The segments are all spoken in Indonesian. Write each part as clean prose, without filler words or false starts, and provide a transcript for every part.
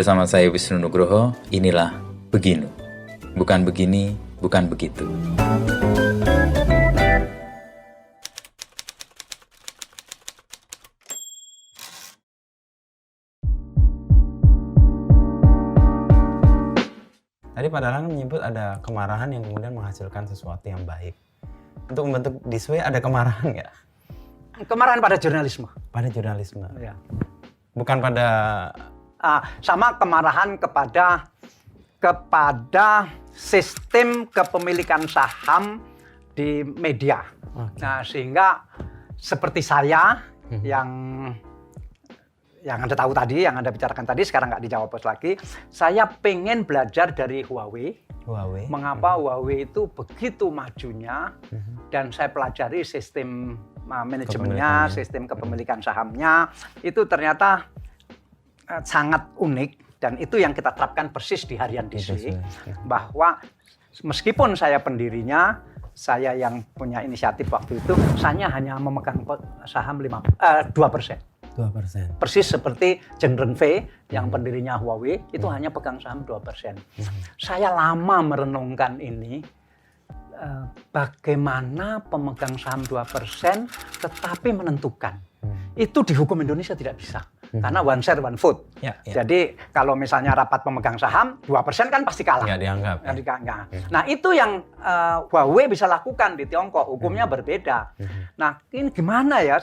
Bersama saya Wisnu Nugroho, inilah Beginu. Bukan begini, bukan begitu. Tadi Pak Dahlan menyebut ada kemarahan yang kemudian menghasilkan sesuatu yang baik. Untuk membentuk This Way ada kemarahan nggak? Kemarahan pada jurnalisme. Pada jurnalisme? Ya. Bukan pada... Sama kemarahan kepada sistem kepemilikan saham di media. Okay. Nah, sehingga seperti saya yang Anda tahu tadi, yang Anda bicarakan tadi, sekarang nggak dijawab lagi. Saya pengen belajar dari Huawei. Mengapa Huawei itu begitu majunya, dan saya pelajari sistem manajemennya, sistem kepemilikan sahamnya, itu ternyata sangat unik, dan itu yang kita terapkan persis di harian This Way. Bahwa meskipun saya pendirinya, saya yang punya inisiatif waktu itu, saya hanya memegang saham 2%. 2%. Persis seperti Zheng Renfei yang pendirinya Huawei, itu hanya pegang saham 2%. Saya lama merenungkan ini, bagaimana pemegang saham 2% tetapi menentukan. Itu di hukum Indonesia tidak bisa. Karena one share, one vote. Ya. Jadi kalau misalnya rapat pemegang saham, 2% kan pasti kalah. Nggak dianggap. Nah, itu yang Huawei bisa lakukan di Tiongkok. Hukumnya berbeda. Nah, ini gimana ya?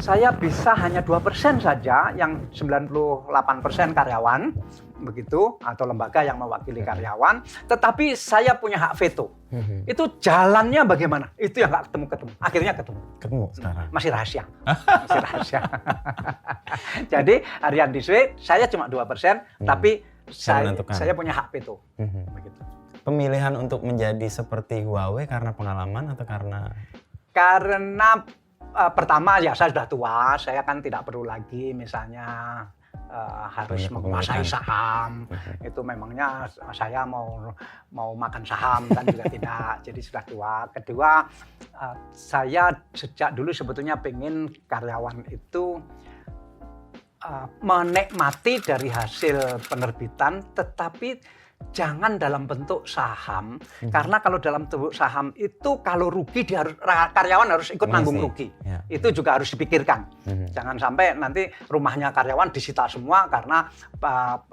Saya bisa hanya 2% saja, yang 98% karyawan, begitu, atau lembaga yang mewakili karyawan, tetapi saya punya hak veto. Itu jalannya bagaimana? Itu yang nggak ketemu. Akhirnya ketemu sekarang. Masih rahasia. Jadi harian This Way saya cuma 2%, tapi saya punya hak veto. Begitu. Pemilihan untuk menjadi seperti Huawei karena pengalaman atau karena? Karena pertama ya saya sudah tua, saya kan tidak perlu lagi misalnya harus menguasai saham. Itu memangnya saya mau makan saham kan juga tidak. Jadi sudah tua. Kedua, saya sejak dulu sebetulnya pengen karyawan itu menikmati dari hasil penerbitan, tetapi jangan dalam bentuk saham, karena kalau dalam bentuk saham itu kalau rugi karyawan harus ikut nanggung rugi. Ya. Itu juga harus dipikirkan. Jangan sampai nanti rumahnya karyawan disita semua karena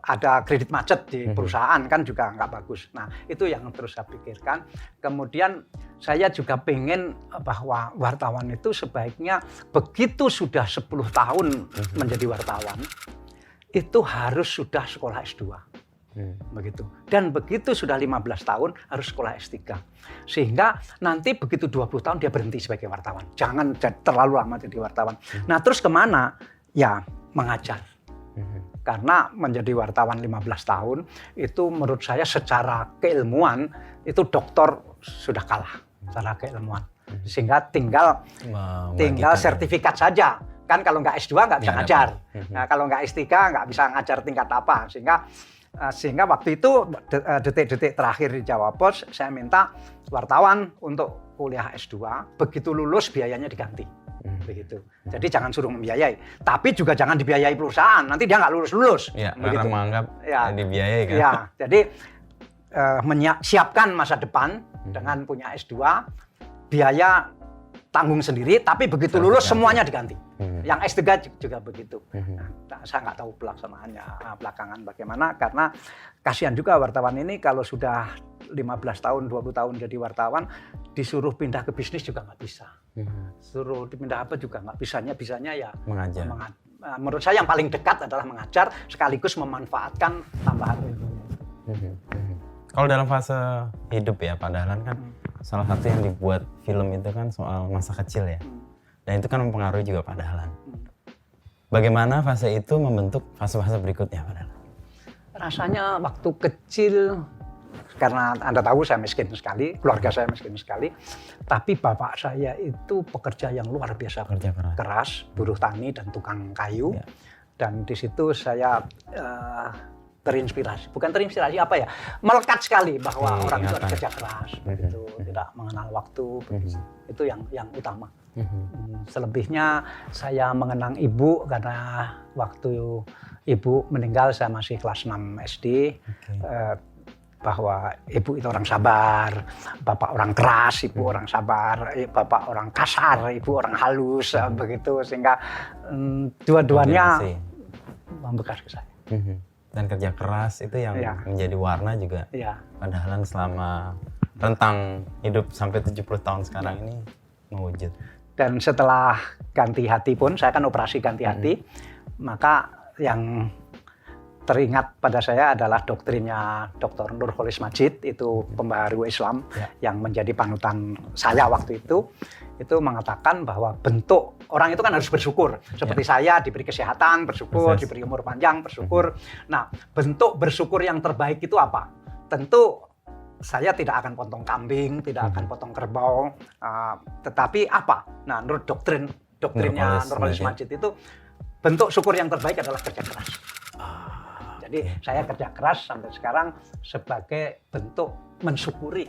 ada kredit macet di perusahaan, kan juga nggak bagus. Nah, itu yang terus saya pikirkan. Kemudian saya juga pengen bahwa wartawan itu sebaiknya begitu sudah 10 tahun menjadi wartawan, itu harus sudah sekolah S2. Begitu. Dan begitu sudah 15 tahun harus sekolah S3. Sehingga nanti begitu 20 tahun dia berhenti sebagai wartawan. Jangan terlalu lama jadi wartawan. Nah, terus kemana? Ya, mengajar. Karena menjadi wartawan 15 tahun itu menurut saya secara keilmuan itu doktor sudah kalah secara keilmuan. Sehingga tinggal sertifikat saja. Kan kalau nggak S2 nggak bisa ngajar. Nah, kalau nggak S3 nggak bisa ngajar tingkat apa. Sehingga waktu itu detik-detik terakhir di Jawa Pos saya minta wartawan untuk kuliah S2, begitu lulus biayanya diganti. Begitu. Jadi jangan suruh membiayai, tapi juga jangan dibiayai perusahaan, nanti dia nggak lulus-lulus. Ya, karena menganggap dibiayai kan. Ya, jadi siapkan masa depan dengan punya S2, biaya tanggung sendiri, tapi begitu lulus semuanya diganti. Yang S3 juga begitu. Nah, saya nggak tahu pelaksanaannya belakangan bagaimana, karena kasihan juga wartawan ini kalau sudah 15 tahun, 20 tahun jadi wartawan, disuruh pindah ke bisnis juga nggak bisa. Suruh dipindah apa juga nggak bisanya ya mengajar. Menurut saya yang paling dekat adalah mengajar, sekaligus memanfaatkan tambahan ilmunya. Kalau dalam fase hidup ya Pak Dahlan kan, salah satu yang dibuat film itu kan soal masa kecil ya. Dan itu kan mempengaruhi juga Pak Dahlan. Bagaimana fase itu membentuk fase-fase berikutnya Pak Dahlan? Rasanya waktu kecil, karena Anda tahu saya miskin sekali, keluarga saya miskin sekali, tapi bapak saya itu pekerja yang luar biasa keras, buruh tani dan tukang kayu. Dan di situ saya terinspirasi, bukan terinspirasi apa ya, melekat sekali bahwa orang itu harus Ingatan. kerja keras, begitu, tidak mengenal waktu, begitu. Itu yang utama. Selebihnya saya mengenang ibu karena waktu ibu meninggal saya masih kelas 6 SD. Bahwa ibu itu orang sabar, bapak orang keras, ibu orang sabar, bapak orang kasar, ibu orang halus, begitu, sehingga dua-duanya membekas ke saya. Dan kerja keras itu yang menjadi warna juga. Padahal selama rentang hidup sampai 70 tahun sekarang ini mewujud. Dan setelah ganti hati pun, saya kan operasi ganti hati, maka yang teringat pada saya adalah doktrinnya Dr. Nurholis Majid, itu pembaharu Islam yang menjadi panutan saya waktu itu mengatakan bahwa bentuk orang itu kan harus bersyukur. Seperti saya diberi kesehatan, bersyukur, diberi umur panjang, bersyukur. Nah, bentuk bersyukur yang terbaik itu apa? Tentu saya tidak akan potong kambing, tidak akan potong kerbau, tetapi apa? Nah, menurut doktrinnya Nurholis Majid itu bentuk syukur yang terbaik adalah kerja keras. Jadi saya kerja keras sampai sekarang sebagai bentuk mensyukuri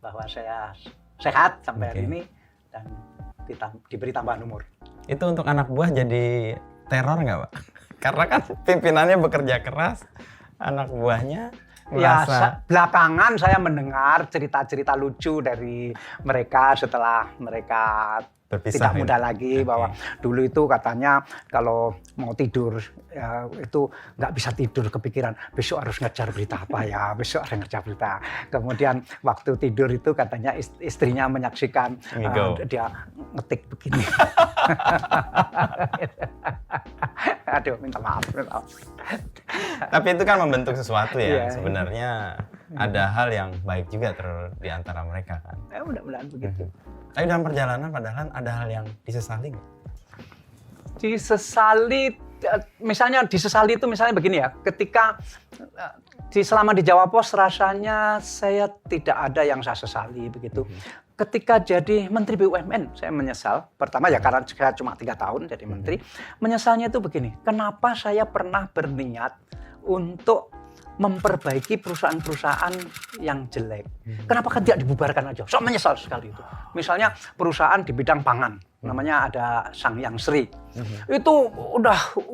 bahwa saya sehat sampai hari ini dan diberi tambahan umur. Itu untuk anak buah jadi teror nggak, Pak? Karena kan pimpinannya bekerja keras, anak buahnya merasa... Ya, belakangan saya mendengar cerita-cerita lucu dari mereka setelah mereka terpisah, tidak muda lagi, bahwa dulu itu katanya kalau mau tidur ya, itu nggak bisa tidur, kepikiran besok harus ngejar berita apa ya, besok harus ngejar berita. Kemudian waktu tidur itu katanya istrinya menyaksikan dia ngetik begini. Aduh, minta maaf. Tapi itu kan membentuk sesuatu ya. Sebenarnya ada hal yang baik juga di antara mereka kan. Ya, mudah-mudahan begitu. Tapi dalam perjalanan padahal ada hal yang disesali nggak? Disesali, misalnya disesali itu misalnya begini ya, ketika selama di Jawa Pos rasanya saya tidak ada yang saya sesali begitu. Ketika jadi Menteri BUMN saya menyesal. Pertama ya karena saya cuma 3 tahun jadi menteri. Menyesalnya itu begini, kenapa saya pernah berniat untuk memperbaiki perusahaan-perusahaan yang jelek. Kenapa kan tidak dibubarkan aja? Saya menyesal sekali itu. Misalnya perusahaan di bidang pangan, namanya ada Sangyang Sri. Itu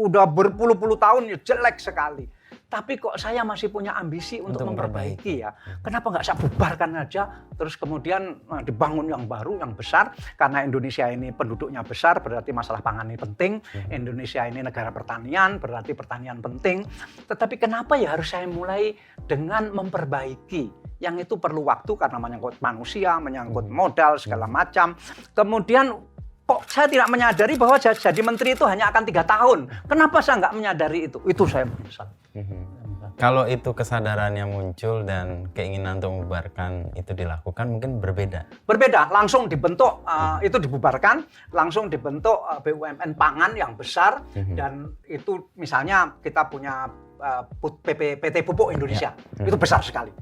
udah berpuluh-puluh tahun ya jelek sekali. Tapi kok saya masih punya ambisi untuk memperbaiki ya. Kenapa nggak saya bubarkan aja, terus kemudian dibangun yang baru, yang besar. Karena Indonesia ini penduduknya besar, berarti masalah pangan ini penting. Indonesia ini negara pertanian, berarti pertanian penting. Tetapi kenapa ya harus saya mulai dengan memperbaiki? Yang itu perlu waktu karena menyangkut manusia, menyangkut modal, segala macam. Kemudian kok saya tidak menyadari bahwa jadi menteri itu hanya akan 3 tahun. Kenapa saya nggak menyadari itu? Itu saya menyesal. Kalau itu kesadarannya muncul dan keinginan untuk membubarkan itu dilakukan mungkin berbeda. Berbeda, langsung dibentuk, itu dibubarkan, langsung dibentuk BUMN pangan yang besar, dan itu misalnya kita punya PT Pupuk Indonesia, itu besar sekali.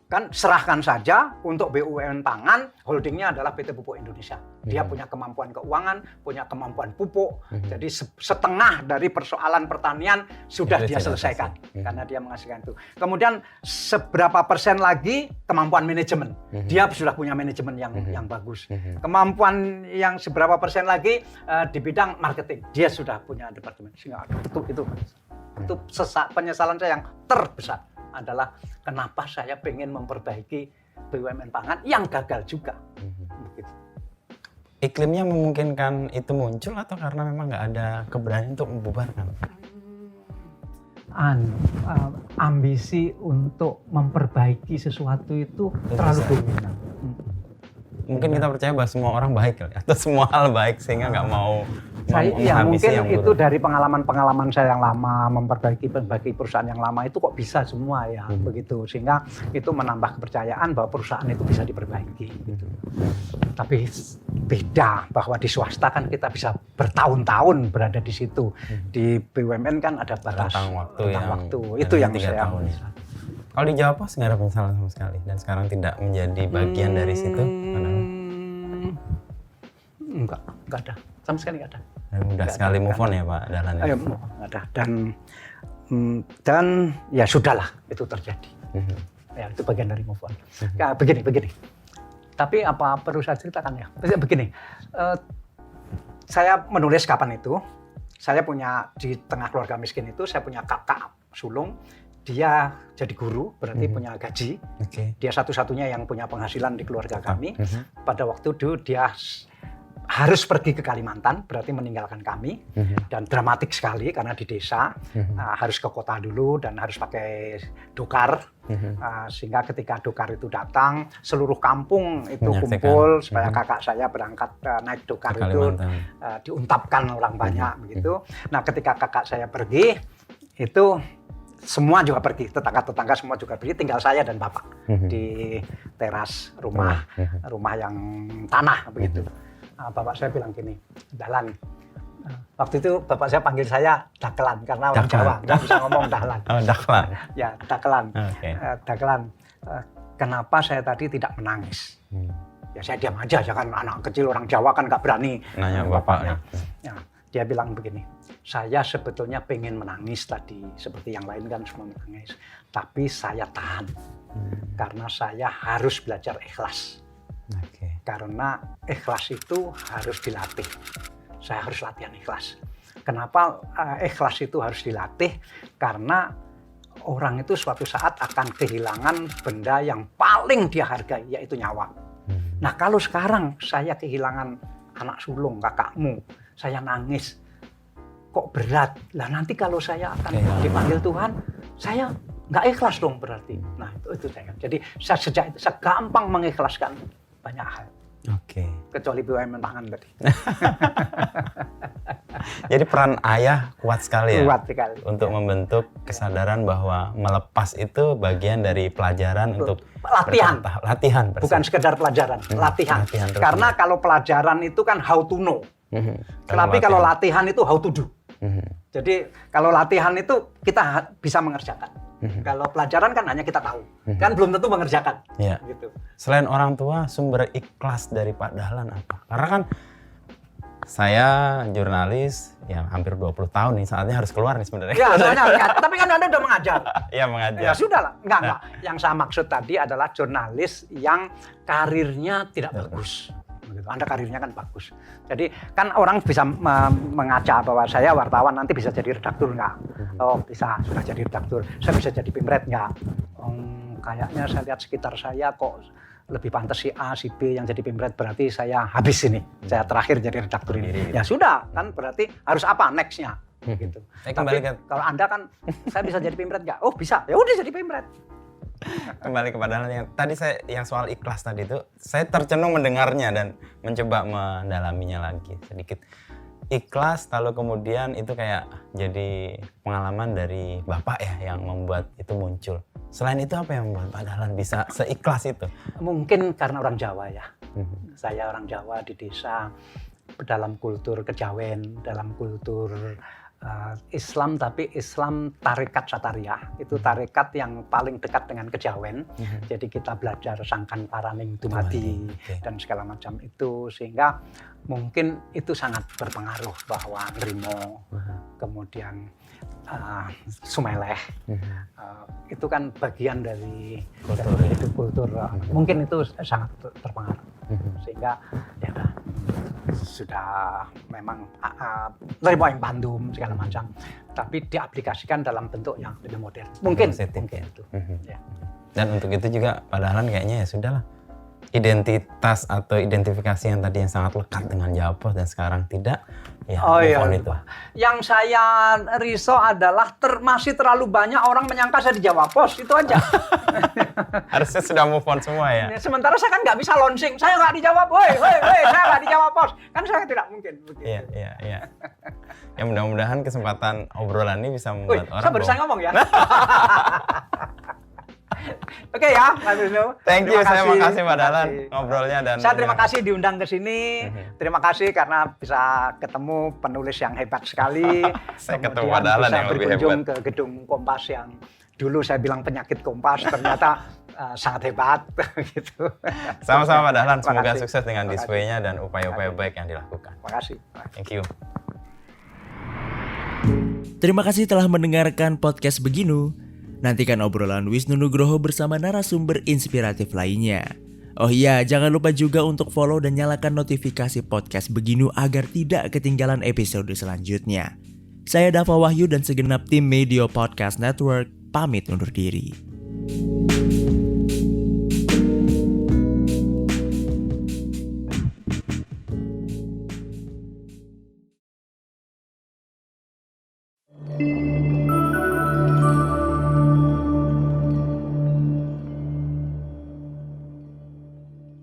Kan serahkan saja untuk BUMN pangan, holdingnya adalah PT Pupuk Indonesia. Dia punya kemampuan keuangan, punya kemampuan pupuk, jadi setengah dari persoalan pertanian sudah dia selesaikan, karena dia menghasilkan itu. Kemudian seberapa persen lagi kemampuan manajemen, dia sudah punya manajemen yang bagus. Kemampuan yang seberapa persen lagi di bidang marketing, dia sudah punya departemen. Sehingga itu penyesalan saya yang terbesar adalah kenapa saya pengen memperbaiki BUMN pangan yang gagal juga. Begitu. Iklimnya memungkinkan itu muncul atau karena memang nggak ada keberanian untuk membubarkan? Ambisi untuk memperbaiki sesuatu itu terlalu dominan. Mungkin kita percaya bahwa semua orang baik atau semua hal baik sehingga nggak mau ya mungkin yang itu dari pengalaman saya yang lama, memperbaiki perusahaan yang lama itu kok bisa semua ya, begitu, sehingga itu menambah kepercayaan bahwa perusahaan itu bisa diperbaiki gitu. Tapi beda bahwa di swasta kan kita bisa bertahun-tahun berada di situ, di BUMN kan ada batas waktu. Itu yang saya kalau di Jawa Pos nggak ada penyesalan sama sekali dan sekarang tidak menjadi bagian dari situ? Enggak ada. Sama sekali nggak ada. Dan mudah sekali move on ya Pak Dahlan? Nggak ada. Dan Dan ya sudahlah itu terjadi. Ya itu bagian dari move on. Ya, begini. Tapi apa perlu saya ceritakan ya? Begini, saya menulis kapan itu, saya punya di tengah keluarga miskin itu, saya punya kakak sulung, dia jadi guru, berarti punya gaji. Dia satu-satunya yang punya penghasilan di keluarga kami. Pada waktu itu dia harus pergi ke Kalimantan, berarti meninggalkan kami, dan dramatik sekali karena di desa harus ke kota dulu dan harus pakai dokar, sehingga ketika dokar itu datang, seluruh kampung itu kumpul supaya kakak saya berangkat naik dokar itu, diuntapkan orang banyak begitu. Nah ketika kakak saya pergi, itu semua juga pergi, tetangga-tetangga semua juga pergi, tinggal saya dan bapak di teras rumah yang tanah begitu. Bapak saya bilang gini, Dahlan. Waktu itu bapak saya panggil saya Dakelan karena orang Jawa, nggak bisa ngomong Dahlan. Oh, Dakelan. Ya, Dakelan. Dakelan. Kenapa saya tadi tidak menangis? Ya saya diam aja, kan anak kecil orang Jawa kan nggak berani nanya bapaknya. Ya, dia bilang begini, saya sebetulnya pengen menangis tadi, seperti yang lain kan semua menangis. Tapi saya tahan, karena saya harus belajar ikhlas. Karena ikhlas itu harus dilatih. Saya harus latihan ikhlas. Kenapa ikhlas itu harus dilatih? Karena orang itu suatu saat akan kehilangan benda yang paling dia hargai, yaitu nyawa. Nah kalau sekarang saya kehilangan anak sulung, kakakmu, saya nangis, kok berat. Lah nanti kalau saya akan dipanggil Tuhan, saya nggak ikhlas dong berarti. Nah itu saya. Jadi sejak itu saya gampang mengikhlaskan banyak hal. Kecuali BUMN pangan tadi. Jadi peran ayah kuat sekali ya. Kuat sekali. Untuk membentuk kesadaran bahwa melepas itu bagian dari pelajaran untuk latihan. Bukan sekedar pelajaran, latihan. Karena kalau pelajaran itu kan how to know. Tapi kalau latihan itu how to do. Jadi kalau latihan itu kita bisa mengerjakan. Kalau pelajaran kan hanya kita tahu, kan belum tentu mengerjakan. Gitu. Selain orang tua, sumber ikhlas dari Pak Dahlan apa? Karena kan saya jurnalis, ya hampir 20 tahun nih, saatnya harus keluar nih sebenarnya. Ya, soalnya, tapi kan Anda udah mengajar. Iya, mengajar. Ya sudah lah, enggak. Yang saya maksud tadi adalah jurnalis yang karirnya tidak bagus. Anda karirnya kan bagus. Jadi kan orang bisa mengaca bahwa saya wartawan nanti bisa jadi redaktur nggak? Oh bisa, sudah jadi redaktur. Saya bisa jadi pimret nggak? Kayaknya saya lihat sekitar saya kok lebih pantas si A, si B yang jadi pimret, berarti saya habis ini. Saya terakhir jadi redaktur ini. Ya sudah, kan berarti harus apa next-nya? Gitu. Tapi kalau Anda kan, saya bisa jadi pimret nggak? Oh bisa, ya udah jadi pimret. Kembali kepada hal yang tadi yang soal ikhlas tadi itu, saya tercenung mendengarnya dan mencoba mendalaminya lagi sedikit. Ikhlas, lalu kemudian itu kayak jadi pengalaman dari Bapak ya yang membuat itu muncul. Selain itu apa yang membuat Pak Dahlan bisa seikhlas itu? Mungkin karena orang Jawa ya. Saya orang Jawa di desa, dalam kultur kejawen, dalam kultur Islam, tapi Islam tarekat Satariyah. Itu tarekat yang paling dekat dengan kejawen. Jadi kita belajar sangkan paraning dumadi dan segala macam itu, sehingga mungkin itu sangat berpengaruh bahwa Nrimo, kemudian Sumeleh, itu kan bagian dari kultur. Mungkin itu sangat terpengaruh, sehingga ya sudah memang Nrimo yang Bandung segala macam, tapi diaplikasikan dalam bentuk yang lebih modern. Mungkin itu. Ya. Dan untuk itu juga Pak Dahlan kayaknya ya sudahlah. Identitas atau identifikasi yang tadi yang sangat lekat dengan Jawa Pos dan sekarang tidak, ya itu. Yang saya risau adalah masih terlalu banyak orang menyangka saya di Jawa Pos, itu aja. Harusnya sudah move on semua ya. Sementara saya kan nggak bisa launching, saya nggak dijawab, woi, saya nggak dijawab Pos, kan saya tidak mungkin. Iya. Ya mudah-mudahan kesempatan obrolan ini bisa membuat orang. Saya baru ngomong ya. Oke ya, Mas Wisnu. Thank you, saya makasih Pak Dahlan ngobrolnya dan saya terima kasih diundang ke sini. Terima kasih karena bisa ketemu penulis yang hebat sekali. Saya ketemu Pak Dahlan yang lebih hebat. Berkunjung ke gedung Kompas yang dulu saya bilang penyakit Kompas, ternyata sangat hebat gitu. Sama-sama Pak Dahlan, semoga sukses dengan display-nya dan upaya-upaya baik yang dilakukan. Terima kasih. Thank you. Terima kasih telah mendengarkan podcast Beginu. Nantikan obrolan Wisnu Nugroho bersama narasumber inspiratif lainnya. Oh iya, jangan lupa juga untuk follow dan nyalakan notifikasi podcast Beginu agar tidak ketinggalan episode selanjutnya. Saya Dava Wahyu dan segenap tim Media Podcast Network pamit undur diri.